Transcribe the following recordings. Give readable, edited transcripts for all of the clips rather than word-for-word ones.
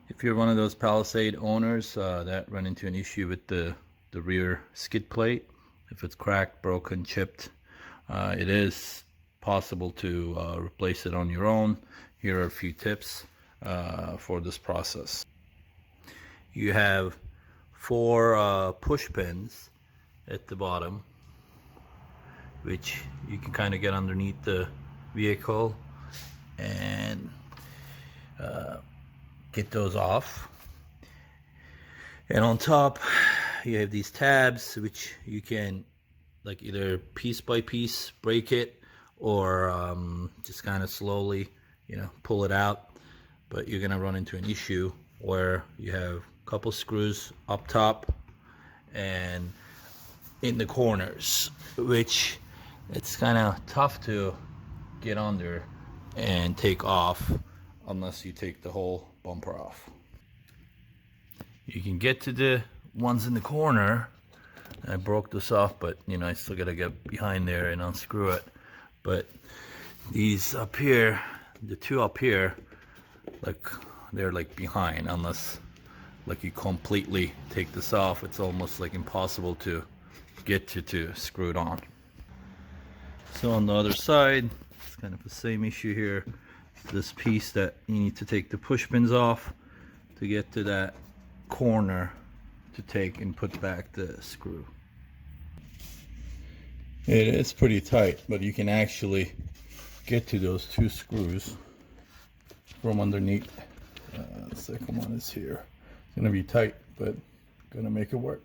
If you're one of those Palisade owners that run into an issue with the rear skid plate, if it's cracked, broken, chipped, it is possible to replace it on your own. Here are a few tips for this process. You have 4 push pins at the bottom, which you can kind of get underneath the vehicle and get those off. And on top you have these tabs, which you can like either piece by piece break it or just kind of slowly, pull it out. But you're gonna run into an issue where you have a couple screws up top and in the corners, which it's kind of tough to get under and take off unless you take the whole bumper off. You can get to the ones in the corner. I broke this off, but I still gotta get behind there and unscrew it. But these up here, the 2 up here, they're behind, unless you completely take this off. It's almost impossible to get to screw it on. So on the other side, it's kind of the same issue here. This piece that you need to take the push pins off to get to that corner to take and put back the screw. It is pretty tight, but you can actually get to those 2 screws from underneath. The second one is here. It's gonna be tight, but gonna make it work.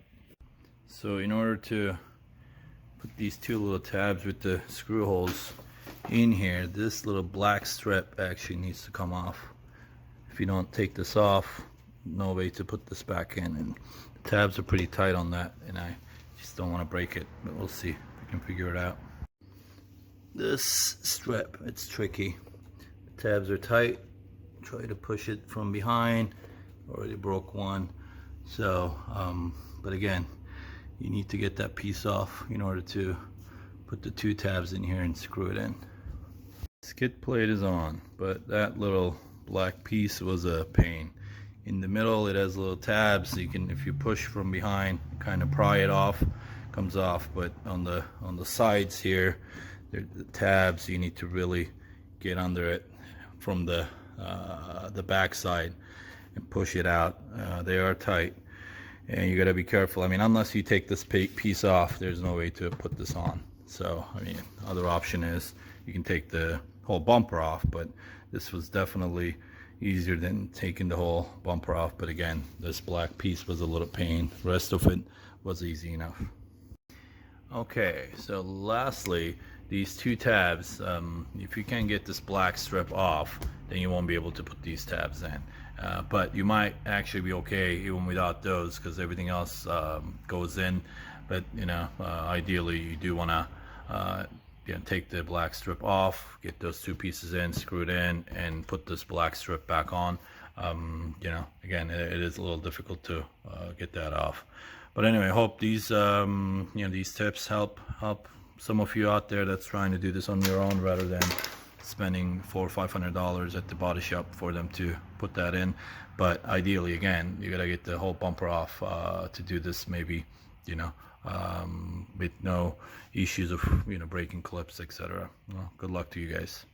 So in order to put these 2 little tabs with the screw holes in here, this little black strip actually needs to come off. If you don't take this off, no way to put this back in, and the tabs are pretty tight on that, and I just don't want to break it, but we'll see if we can figure it out. This strip, it's tricky. The tabs are tight. Try to push it from behind. Already broke one. So but again, you need to get that piece off in order to put the 2 tabs in here and screw it in. Skid plate is on, but that little black piece was a pain. In the middle it has little tabs, so you can, if you push from behind, kind of pry it off, comes off. But on the sides here, the tabs, you need to really get under it from the back side and push it out. They are tight, and you got to be careful. I mean, unless you take this piece off, there's no way to put this on. So I mean, other option is you can take the whole bumper off, but this was definitely easier than taking the whole bumper off. But again, this black piece was a little pain. The rest of it was easy enough. Okay, so lastly, these 2 tabs, if you can get this black strip off, then you won't be able to put these tabs in. But you might actually be okay even without those, because everything else goes in. But ideally you do want to take the black strip off, get those 2 pieces in, screw it in, and put this black strip back on. Again, it is a little difficult to get that off. But anyway, I hope these these tips help some of you out there that's trying to do this on your own, rather than spending $400 or $500 at the body shop for them to put that in. But ideally, again, you gotta get the whole bumper off to do this, maybe with no issues of breaking clips, etc. Well, good luck to you guys.